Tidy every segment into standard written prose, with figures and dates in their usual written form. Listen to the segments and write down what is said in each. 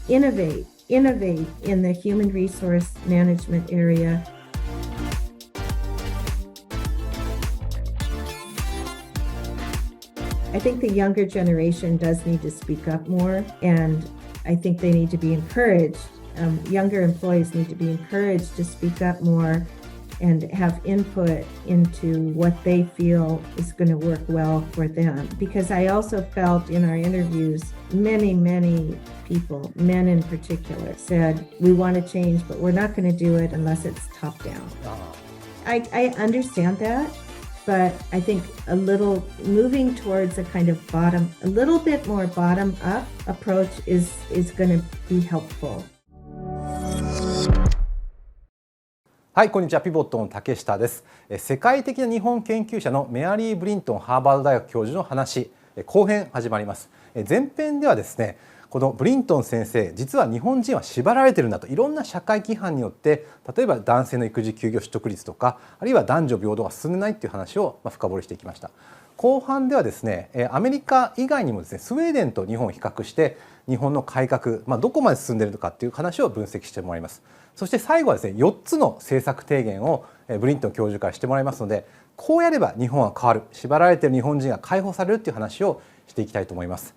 innovate in the human resource management area. I think the younger generation does need to speak up more, and I think they need to be encouraged. Younger employees need to be encouraged to speak up more and have input into what they feel is going to work well for them. Because I also felt in our interviews, many people, men in particular, said, we want to change, but we're not going to do it unless it's top down. I understand that, but I think a little moving towards a kind of a little bit more bottom up approach is going to be helpful. はい、こんにちは。ピボットの竹下です。世界的な日本研究者のメアリー・ブリントンハーバード大学教授の話、後編始まります。前編ではですね、このブリントン先生、実は日本人は縛られてるんだと、いろんな社会規範によって、例えば男性の育児休業取得率とか、あるいは男女平等が進んでないっていう話を深掘りしていきました。後半ではですね、アメリカ以外にもですね、スウェーデンと日本を比較して日本の改革、どこまで進んでいるのかっていう話を分析してもらいます。そして最後はですね、4つの政策提言をブリントン教授からしてもらいますので、こうやれば日本は変わる、縛られている日本人が解放されるっていう話をしていきたいと思います。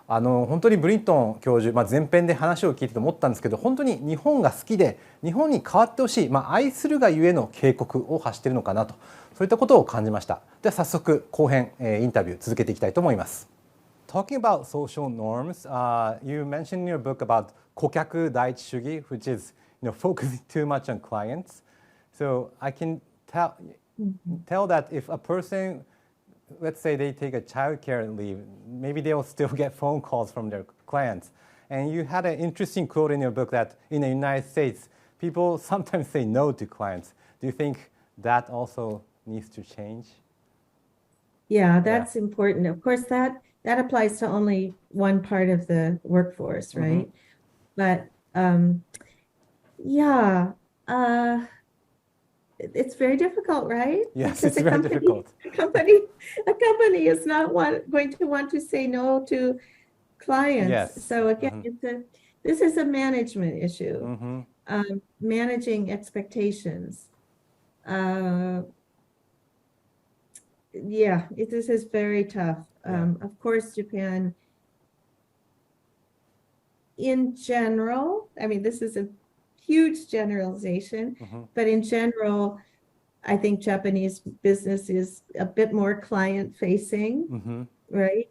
本当にブリントン教授、前編で話を聞いてて思ったんですけど、本当に日本が好きで日本に変わってほしい、愛するがゆえの警告を発しているのかなと、そういったことを感じました。では早速後編、インタビュー続けていきたいと思います。Talking about social norms, you mentioned in your book about 顧客第一主義, which is focusing too much on clients. So I can tell that if a person, let's say they take a childcare leave, maybe they will still get phone calls from their clients. And you had an interesting quote in your book that in the United States, people sometimes say no to clients. Do you think that also needs to change? Yeah, that's important. Of course, that applies to only one part of the workforce, right? But it's very difficult, right? Yes, it's very difficult. A company is not going to want to say no to clients. Yes. So again, this is a management issue. Managing expectations. This is very tough. Of course, Japan, in general, I mean, this is a huge generalization, but in general, I think Japanese business is a bit more client-facing, right?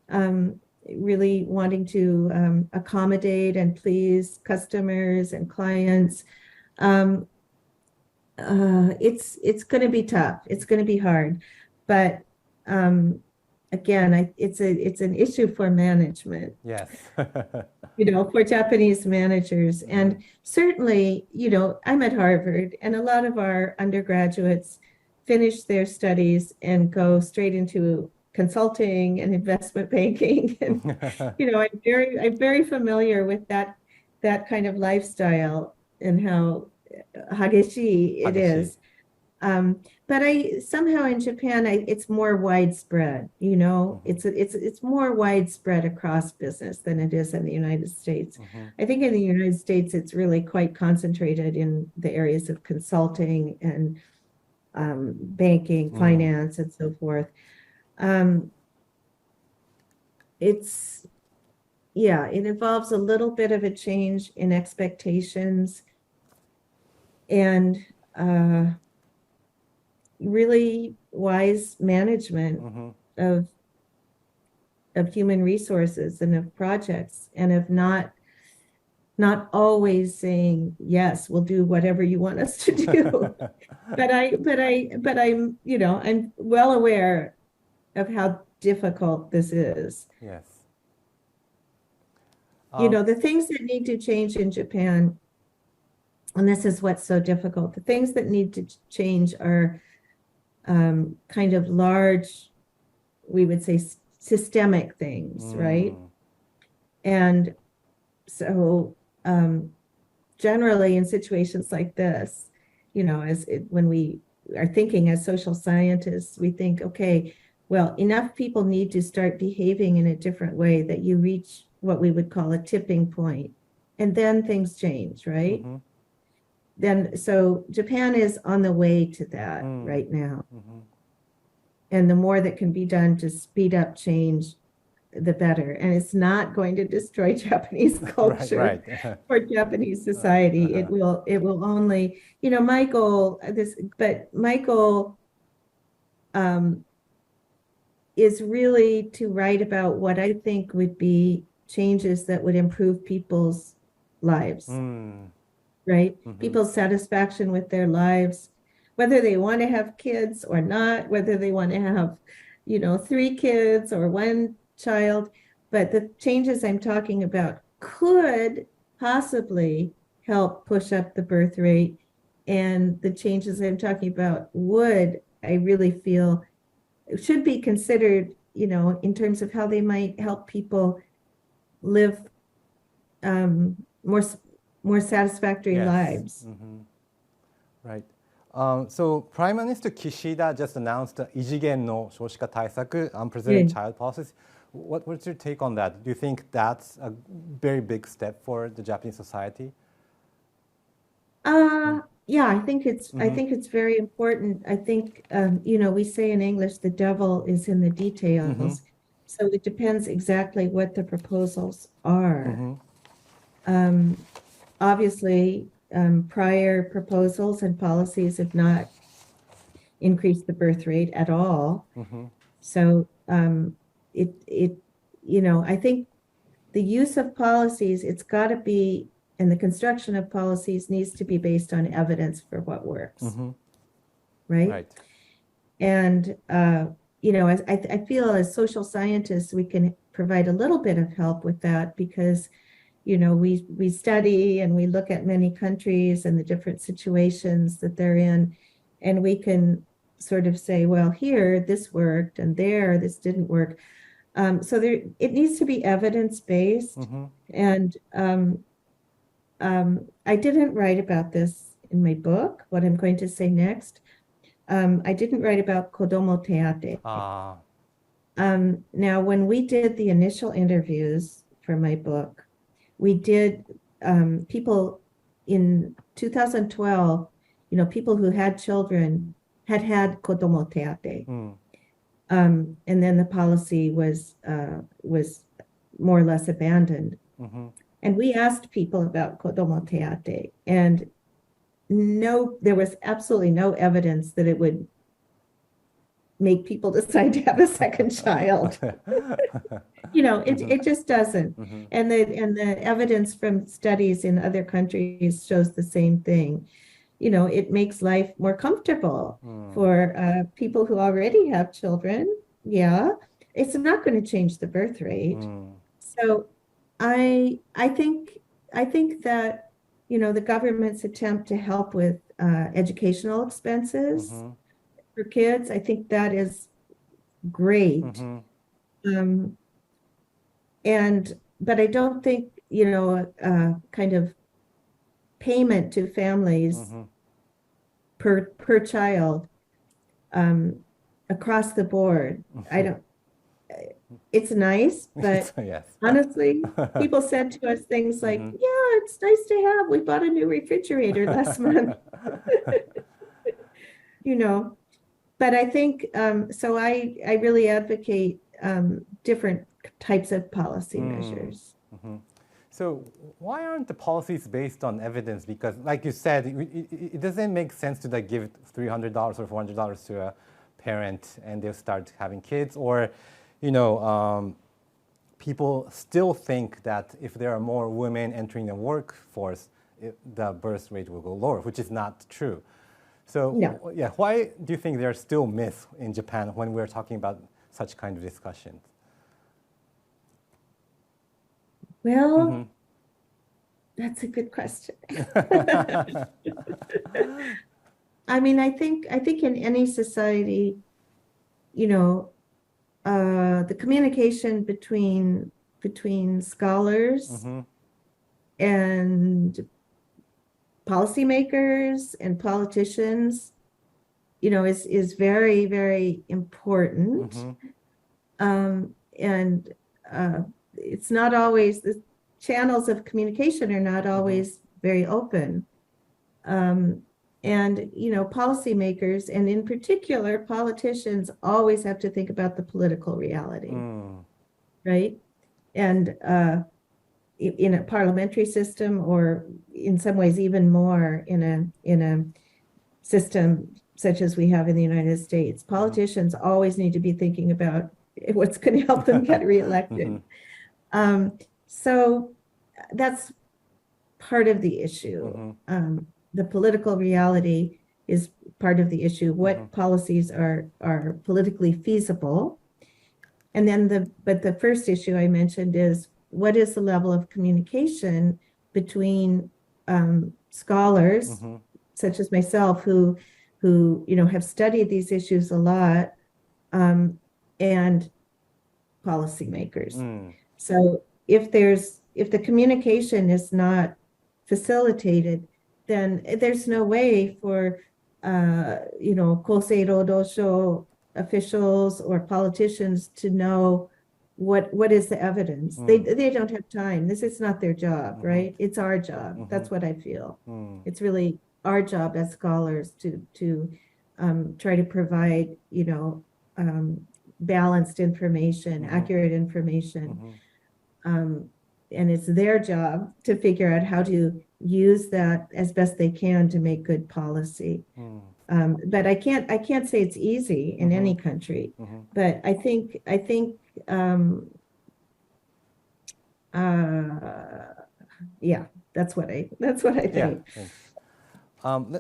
Really wanting to accommodate and please customers and clients. It's going to be tough. It's going to be hard, but again, it's an issue for management. Yes. For Japanese managers. And certainly, I'm at Harvard, and a lot of our undergraduates finish their studies and go straight into consulting and investment banking. And, I'm very familiar with that kind of lifestyle and how hageshi it is. But somehow in Japan, it's more widespread, it's more widespread across business than it is in the United States. I think in the United States, it's really quite concentrated in the areas of consulting and banking, finance, and so forth. It involves a little bit of a change in expectations and really wise management of human resources and of projects, and of not always saying yes, we'll do whatever you want us to do. but I'm I'm well aware of how difficult this is. Yes. The things that need to change in Japan, and this is what's so difficult, the things that need to change are kind of large, we would say systemic things, right? And so generally in situations like this, when we are thinking as social scientists, we think, okay, well, enough people need to start behaving in a different way that you reach what we would call a tipping point and then things change, right? Mm-hmm. Then, so Japan is on the way to that right now. Mm-hmm. And the more that can be done to speed up change, the better. And it's not going to destroy Japanese culture right. or Japanese society. It will only, my goal is really to write about what I think would be changes that would improve people's lives, right? Mm-hmm. People's satisfaction with their lives, whether they want to have kids or not, whether they want to have, 3 kids or 1 child. But the changes I'm talking about could possibly help push up the birth rate. And the changes I'm talking about I really feel, should be considered, in terms of how they might help people live more satisfactory lives. Mm-hmm. Right. So Prime Minister Kishida just announced the 異次元の少子化対策 unprecedented child policies. What's your take on that? Do you think that's a very big step for the Japanese society? Yeah, I think it's very important. I think, we say in English, the devil is in the details. Mm-hmm. So it depends exactly what the proposals are. Mm-hmm. Obviously, prior proposals and policies have not increased the birth rate at all. Mm-hmm. So I think the use of policies, it's got to be, and the construction of policies needs to be based on evidence for what works. Mm-hmm. Right? And, I feel as social scientists, we can provide a little bit of help with that because, we study and we look at many countries and the different situations that they're in, and we can sort of say, well, here, this worked, and there, this didn't work. So it needs to be evidence-based. Mm-hmm. And I didn't write about this in my book, what I'm going to say next. I didn't write about Kodomo Teate. Now, when we did the initial interviews for my book, we did people in 2012, people who had children had Kodomo Teate. And then the policy was more or less abandoned. Mm-hmm. And we asked people about Kodomo Teate, and there was absolutely no evidence that it would make people decide to have a second child. It just doesn't. Mm-hmm. And the evidence from studies in other countries shows the same thing. It makes life more comfortable for people who already have children. Yeah, it's not going to change the birth rate. So I think that, the government's attempt to help with educational expenses for kids, I think that is great. But I don't think, kind of payment to families per child across the board. It's nice, but yes. Honestly, people said to us things like, yeah, it's nice to have. We bought a new refrigerator last month. But I think, so I really advocate different types of policy measures. Mm-hmm. So why aren't the policies based on evidence? Because like you said, it doesn't make sense to give $300 or $400 to a parent and they'll start having kids, or people still think that if there are more women entering the workforce, the birth rate will go lower, which is not true. So why do you think there are still myths in Japan when we're talking about such kind of discussions? Well, that's a good question. I mean, I think in any society, the communication between scholars and policymakers and politicians, is very, very important. And it's not always channels of communication are not always very open. And, policymakers, and in particular, politicians always have to think about the political reality, right? And in a parliamentary system, or in some ways even more in a system such as we have in the United States, politicians always need to be thinking about what's going to help them get reelected. So that's part of the issue. The political reality is part of the issue. What policies are politically feasible? And then the first issue I mentioned is, what is the level of communication between scholars, such as myself, who have studied these issues a lot, and policymakers. So if the communication is not facilitated, then there's no way for Kosei Rodosho officials or politicians to know what is the evidence. They don't have time. This is not their job, right? It's our job. That's what I feel. It's really our job as scholars to try to provide balanced information, accurate information. And it's their job to figure out how to use that as best they can to make good policy. But I can't say it's easy in any country. But I think yeah, that's what I think.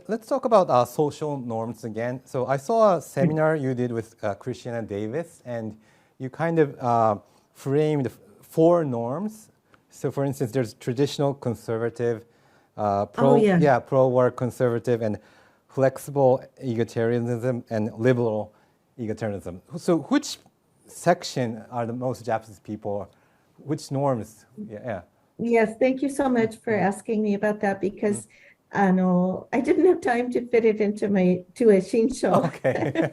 Let's talk about social norms again. So I saw a seminar you did with Christiana Davis, and you kind of framed 4 norms. So for instance, there's traditional conservative, pro-work conservative, and flexible egalitarianism, and liberal egalitarianism. So which section are the most Japanese people? Which norms? Yes, thank you so much for asking me about that, because I didn't have time to fit it into a shinsho. Okay.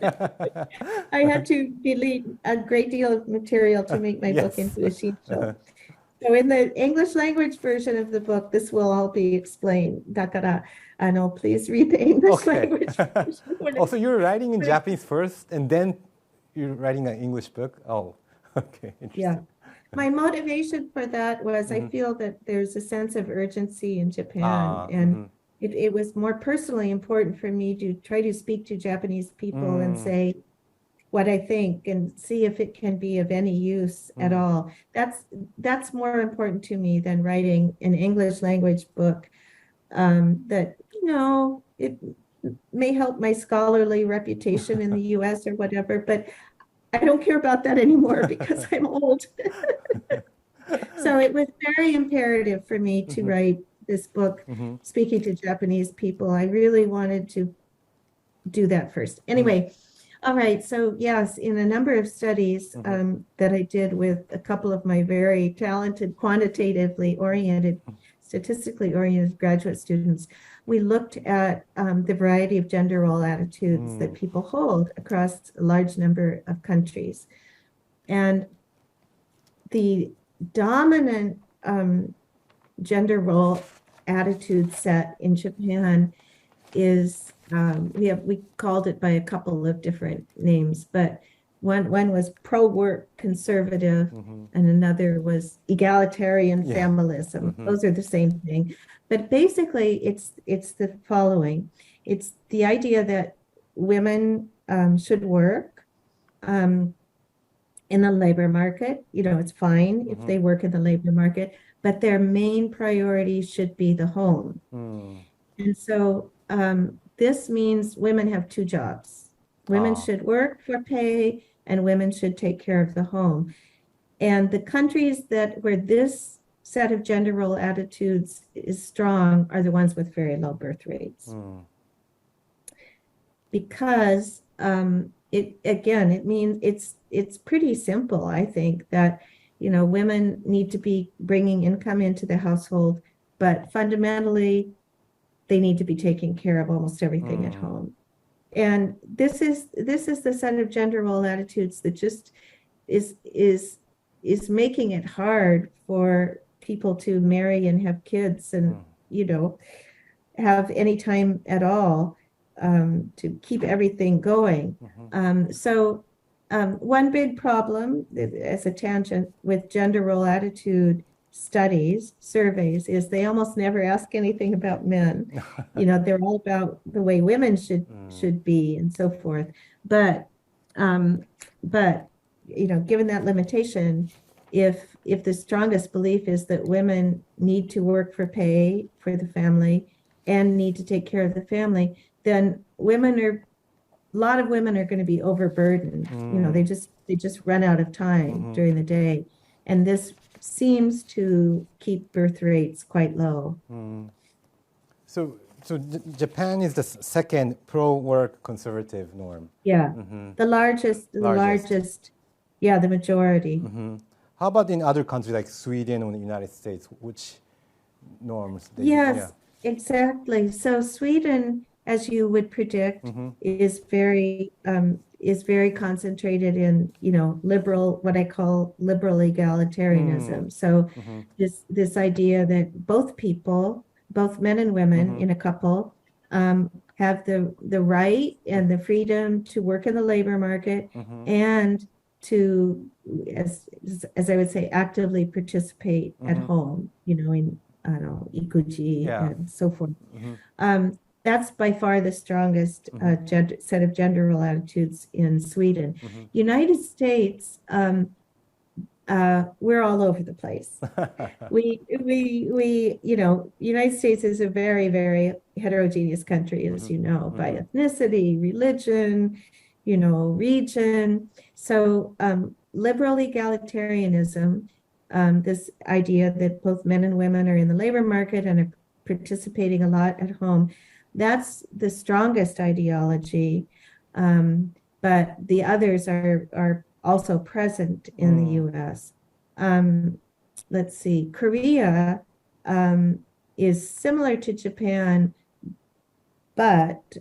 I had to delete a great deal of material to make my book into a shinsho. So in the English language version of the book, this will all be explained. Dakara, please read the English language version. So you're writing in Japanese first, and then you're writing an English book? Oh, okay. Yeah. My motivation for that was I feel that there's a sense of urgency in Japan, and it was more personally important for me to try to speak to Japanese people and say what I think, and see if it can be of any use at all. That's more important to me than writing an English language book that, it may help my scholarly reputation in the US or whatever, but I don't care about that anymore because I'm old. So it was very imperative for me to write this book, speaking to Japanese people. I really wanted to do that first. Anyway, all right. So yes, in a number of studies that I did with a couple of my very talented, quantitatively oriented, statistically oriented graduate students, we looked at the variety of gender role attitudes that people hold across a large number of countries. And the dominant gender role attitude set in Japan is, we called it by a couple of different names, but one was pro-work conservative, and another was egalitarian feminism. Those are the same thing. But basically, it's the following. It's the idea that women should work in the labor market. It's fine if they work in the labor market, but their main priority should be the home. And so this means women have 2 jobs. Women should work for pay, and women should take care of the home. And the countries where this set of gender role attitudes is strong are the ones with very low birth rates. Because it means it's pretty simple, I think, that women need to be bringing income into the household, but fundamentally they need to be taking care of almost everything at home. And this is the set of gender role attitudes that just is making it hard for people to marry and have kids and, have any time at all to keep everything going. One big problem, as a tangent, with gender role attitude studies, surveys, is they almost never ask anything about men. They're all about the way women should be and so forth. But given that limitation, if the strongest belief is that women need to work for pay for the family and need to take care of the family, then a lot of women are going to be overburdened. They just run out of time during the day, and this seems to keep birth rates quite low. So Japan is the second pro-work conservative norm. Yeah, the largest. Yeah, the majority. How about in other countries like Sweden or the United States? Which norms? Yes, exactly. So Sweden, as you would predict, is very concentrated in liberal, what I call liberal egalitarianism. So this idea that both men and women in a couple, have the right and the freedom to work in the labor market and to, as I would say, actively participate at home, in ikuji and so forth. That's by far the strongest set of gender role attitudes in Sweden. United States, we're all over the place. United States is a very, very heterogeneous country, as you know, by ethnicity, religion, region. So liberal egalitarianism, this idea that both men and women are in the labor market and are participating a lot at home, that's the strongest ideology. But the others are also present in the U.S. Let's see, Korea is similar to Japan, but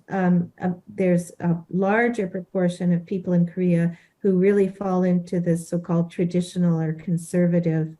there's a larger proportion of people in Korea who really fall into this so-called traditional or conservative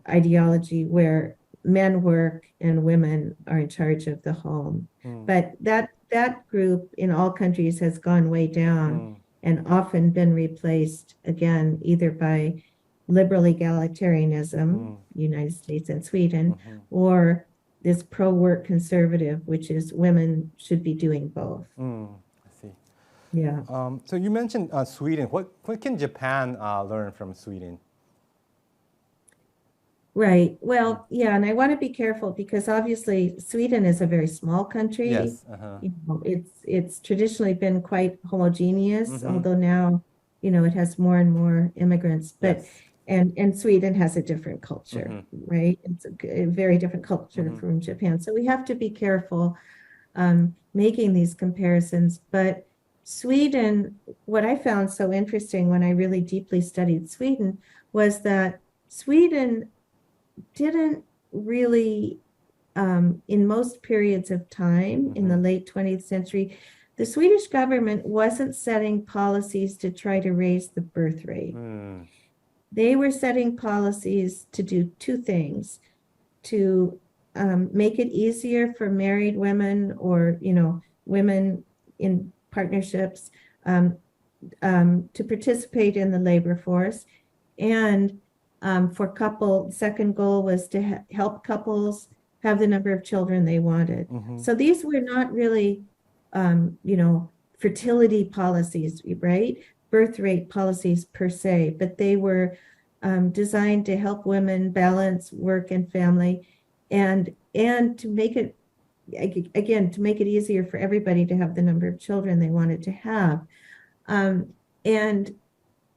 ideology where men work and women are in charge of the home. But that group in all countries has gone way down and often been replaced again either by liberal egalitarianism, United States and Sweden, or this pro-work conservative, which is women should be doing both. I see. Yeah. So you mentioned Sweden. What can Japan learn from Sweden? Right. Well, yeah, and I want to be careful because obviously Sweden is a very small country. Yes. It's traditionally been quite homogeneous, although now, it has more and more immigrants. But and Sweden has a different culture, right? It's a very different culture from Japan. So we have to be careful making these comparisons. But Sweden, what I found so interesting when I really deeply studied Sweden was that Sweden didn't really, in most periods of time in the late 20th century, the Swedish government wasn't setting policies to try to raise the birth rate. They were setting policies to do two things: to make it easier for married women or, women in partnerships to participate in the labor force, and second goal was to help couples have the number of children they wanted. So these were not really, fertility policies, right? Birth rate policies per se, but they were designed to help women balance work and family, and to make it, again, to make it easier for everybody to have the number of children they wanted to have. And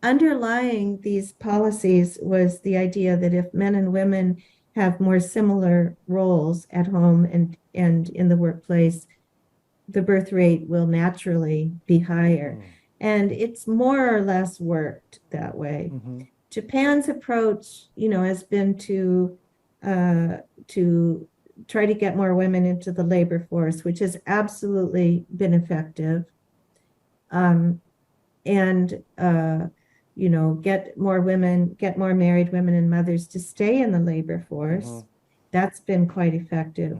underlying these policies was the idea that if men and women have more similar roles at home and in the workplace, the birth rate will naturally be higher. And it's more or less worked that way. Japan's approach, has been to try to get more women into the labor force, which has absolutely been effective. get more married women and mothers to stay in the labor force. That's been quite effective.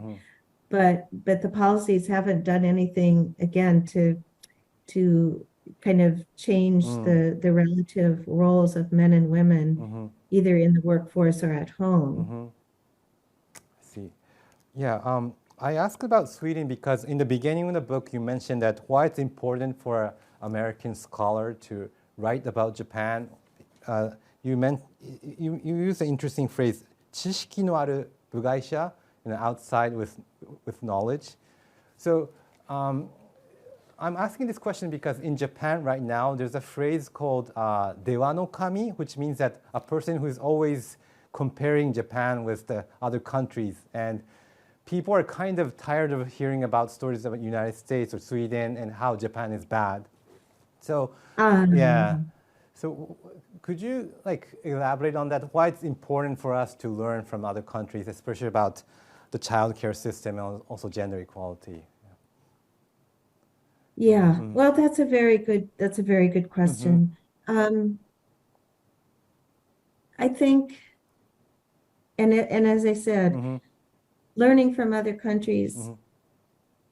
But the policies haven't done anything, again, to kind of change the relative roles of men and women, either in the workforce or at home. I see. Yeah, I asked about Sweden because in the beginning of the book, you mentioned that why it's important for an American scholar to write about Japan. You used an interesting phrase, 知識のある部外者, outside with knowledge. So I'm asking this question because in Japan right now, there's a phrase called 出羽の神, which means that a person who is always comparing Japan with the other countries. And people are kind of tired of hearing about stories about the United States or Sweden and how Japan is bad. So, yeah. So could you elaborate on that? Why it's important for us to learn from other countries, especially about the childcare system and also gender equality? Yeah, well, that's a very good question. I think, and as I said, learning from other countries,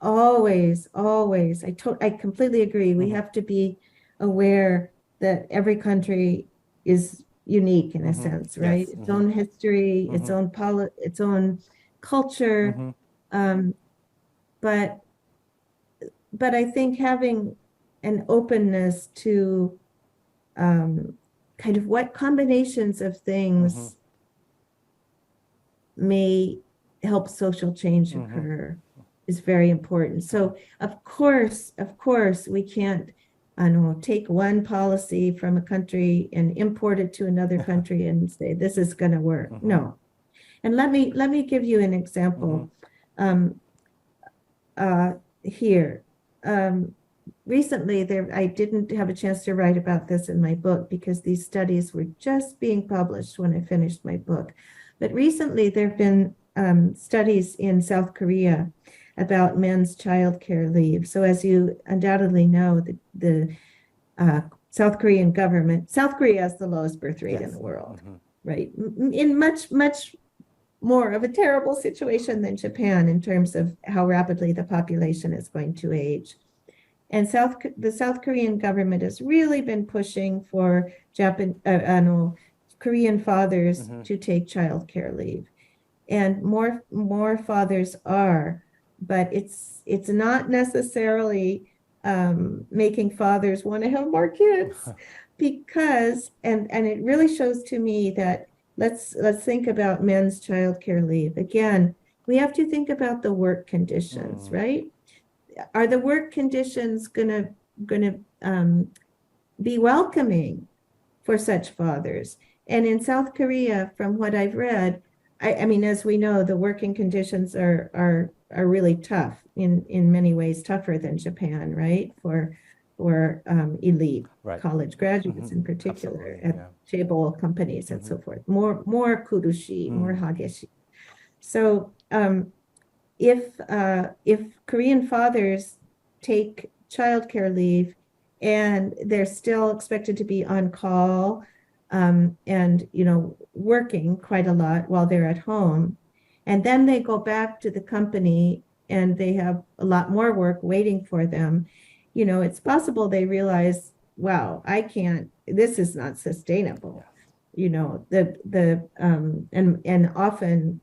always, I completely agree. We have to be aware that every country is unique in a sense, right? Yes. Its own history, its own culture. But I think having an openness to kind of what combinations of things may help social change occur is very important. So of course, we can't take one policy from a country and import it to another country and say this is going to work. No. And let me give you an example here. Recently, I didn't have a chance to write about this in my book because these studies were just being published when I finished my book. But recently, there have been studies in South Korea about men's childcare leave. So as you undoubtedly know, the South Korean government, South Korea has the lowest birth rate in the world, right? In much more of a terrible situation than Japan in terms of how rapidly the population is going to age. And the South Korean government has really been pushing for Korean fathers to take childcare leave. And more fathers are, but it's not necessarily making fathers want to have more kids because, and it really shows to me that let's think about men's childcare leave. Again, we have to think about the work conditions, right? Are the work conditions gonna be welcoming for such fathers? And in South Korea, from what I've read, I mean, as we know, the working conditions are really tough in many ways, tougher than Japan, right? For elite college graduates in particular, at chaebol companies and so forth. More kurushi, more hageshi. So if Korean fathers take childcare leave and they're still expected to be on call and working quite a lot while they're at home, and then they go back to the company and they have a lot more work waiting for them, it's possible they realize, wow, I can't, this is not sustainable. And often,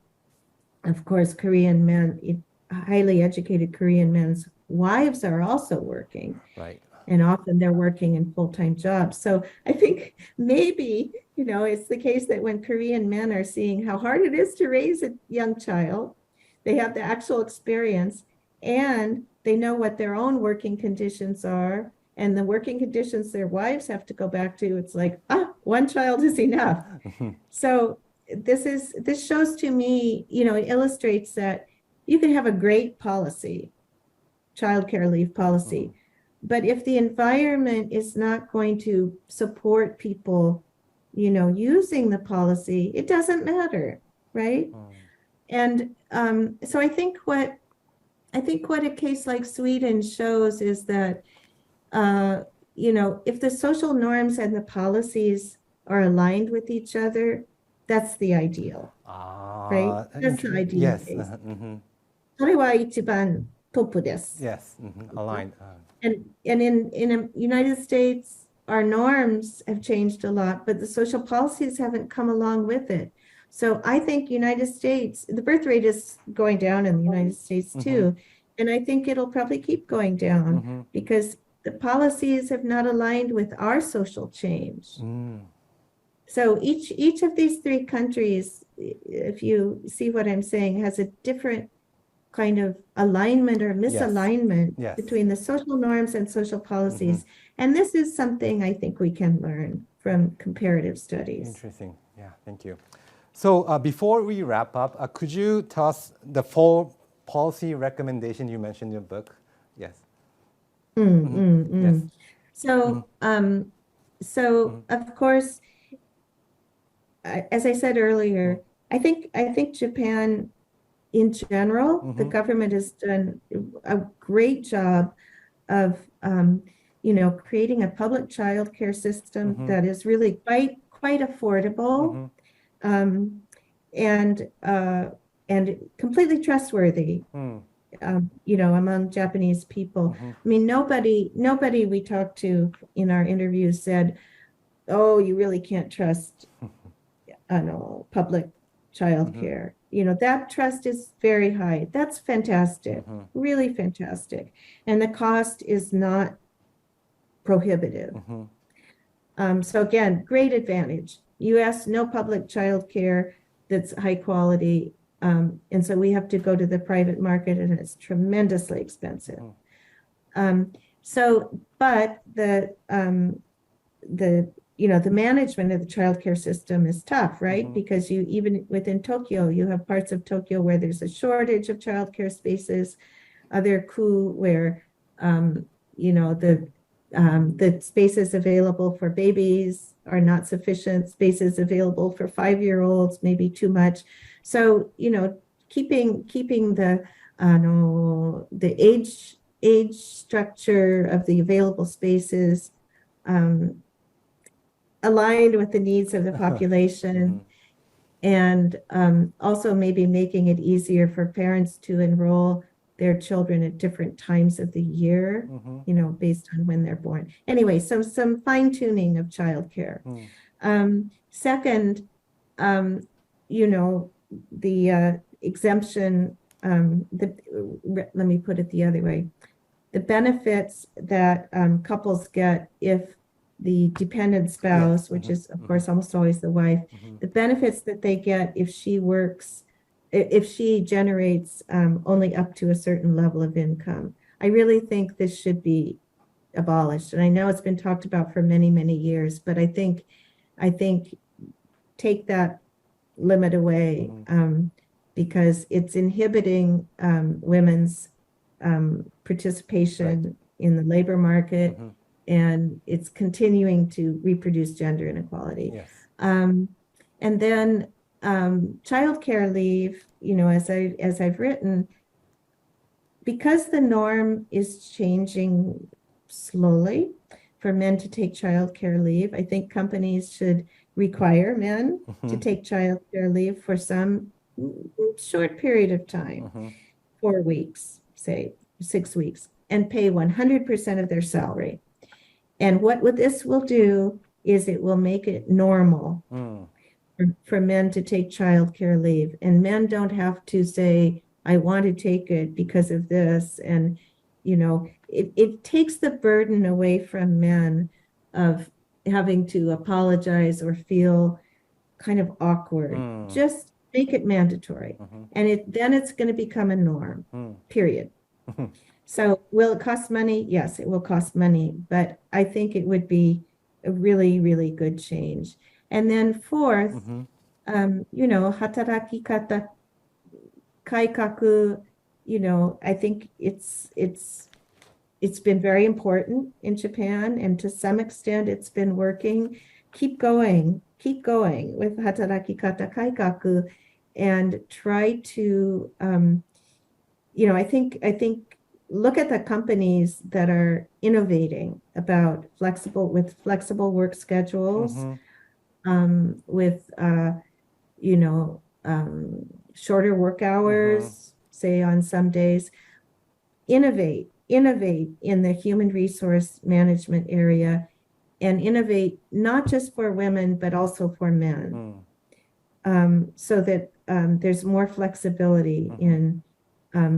of course, Korean men, highly educated Korean men's wives are also working. Right. And often they're working in full-time jobs. So I think maybe, it's the case that when Korean men are seeing how hard it is to raise a young child, they have the actual experience and they know what their own working conditions are and the working conditions their wives have to go back to. It's like, one child is enough. So this shows to me, it illustrates that you can have a great policy, childcare leave policy, but if the environment is not going to support people, using the policy, it doesn't matter, right? And so I think what a case like Sweden shows is that if the social norms and the policies are aligned with each other, that's the ideal, right? That's the ideal Yes. case. それは一番トップです。Yes. Aligned. And in the United States, our norms have changed a lot, but the social policies haven't come along with it. So I think United States, the birth rate is going down in the United States too. And I think it'll probably keep going down because the policies have not aligned with our social change. So each of these three countries, if you see what I'm saying, has a different kind of alignment or misalignment between the social norms and social policies. And this is something I think we can learn from comparative studies. Interesting. Yeah, thank you. So before we wrap up, could you tell us the 4 policy recommendations you mentioned in your book? Yes. Yes. So, of course, as I said earlier, I think Japan, in general, the government has done a great job of, creating a public child care system that is really quite affordable, and completely trustworthy. Among Japanese people. I mean, nobody we talked to in our interviews said, "Oh, you really can't trust, public childcare." That trust is very high. That's fantastic, really fantastic, and the cost is not prohibitive. So again, great advantage. U.S. no public childcare that's high quality. And so we have to go to the private market, and it's tremendously expensive. But the management of the childcare system is tough, right? Because even within Tokyo, you have parts of Tokyo where there's a shortage of childcare spaces, other ku where the spaces available for babies are not sufficient, spaces available for 5-year-olds maybe too much. So, keeping the age structure of the available spaces aligned with the needs of the population, and also maybe making it easier for parents to enroll their children at different times of the year, based on when they're born. Anyway, so some fine tuning of childcare. Second, the exemption, let me put it the other way. The benefits that couples get if the dependent spouse, which is of course almost always the wife, the benefits that they get if she works, if she generates only up to a certain level of income. I really think this should be abolished. And I know it's been talked about for many, many years, but I think take that limit away, because it's inhibiting women's participation in the labor market, and it's continuing to reproduce gender inequality. Yes. And then childcare leave, as I've written, because the norm is changing slowly for men to take childcare leave, I think companies should require men to take childcare leave for some short period of time, 4 weeks, say 6 weeks, and pay 100% of their salary. And what this will do is it will make it normal for men to take childcare leave. And men don't have to say, I want to take it because of this. And, it takes the burden away from men of having to apologize or feel kind of awkward. Just make it mandatory. And then it's going to become a norm, period. So will it cost money? Yes, it will cost money, but I think it would be a really, really good change. And then fourth, hataraki kata kaikaku, I think it's been very important in Japan, and to some extent it's been working. Keep going with hataraki kata kaikaku, and try to, I think look at the companies that are innovating about flexible work schedules, with shorter work hours, say on some days. Innovate in the human resource management area, and innovate not just for women but also for men, so that there's more flexibility in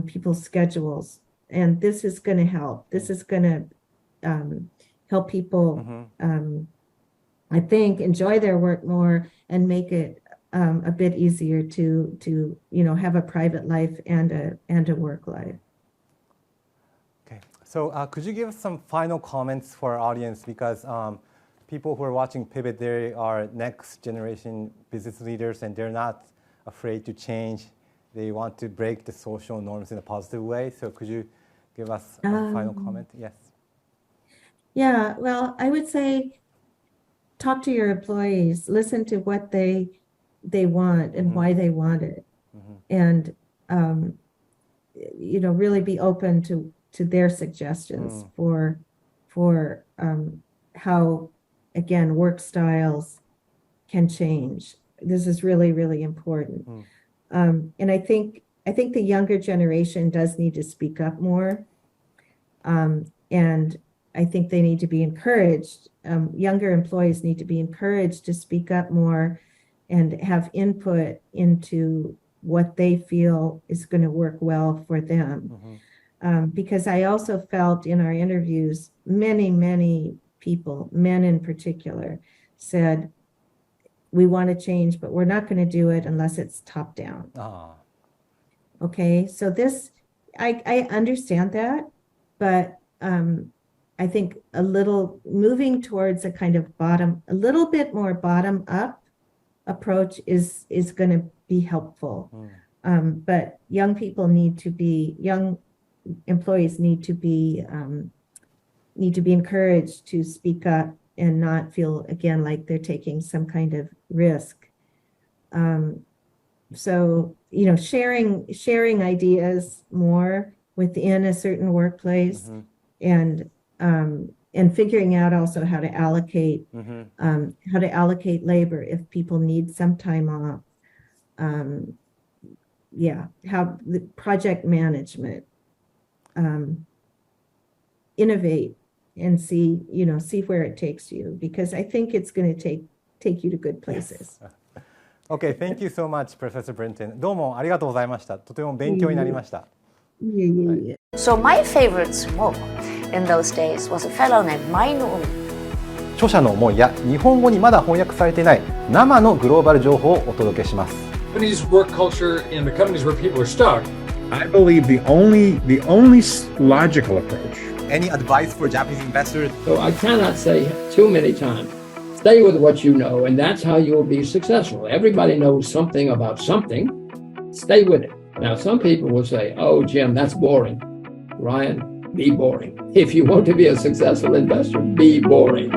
people's schedules. And this is going to help. This is going to help people, I think, enjoy their work more and make it a bit easier to have a private life and a work life. Okay, so could you give us some final comments for our audience, because people who are watching Pivot, they are next generation business leaders and they're not afraid to change. They want to break the social norms in a positive way. So could you give us a final comment? Yes. Yeah, well, I would say talk to your employees, listen to what they want and why they want it, and really be open to their suggestions for how, again, work styles can change. This is really, really important. And I think the younger generation does need to speak up more, and I think they need to be encouraged. Younger employees need to be encouraged to speak up more and have input into what they feel is going to work well for them. Because I also felt in our interviews, many people, men in particular, said, we want to change, but we're not going to do it unless it's top down. Okay, so this, I understand that, but I think a little moving towards a kind of a little bit more bottom up approach is going to be helpful. But young employees need to be encouraged to speak up and not feel, again, like they're taking some kind of risk. So, sharing ideas more within a certain workplace, and figuring out also how to allocate labor if people need some time off. How the project management, innovate and see where it takes you, because I think it's going to take you to good places. Okay, thank you so much, Professor Brinton. どうもありがとうございました。とても勉強になりました。So my favorite smoke in those days was a fellow named Mainu. 著者の思いや日本語にまだ翻訳されていない生のグローバル情報をお届けします。Japanese work culture in the companies where people are stuck. I believe the only logical approach. Any advice for Japanese investors? So I cannot say too many times, stay with what you know, and that's how you'll be successful. Everybody knows something about something. Stay with it. Now, some people will say, oh, Jim, that's boring. Ryan, be boring. If you want to be a successful investor, be boring.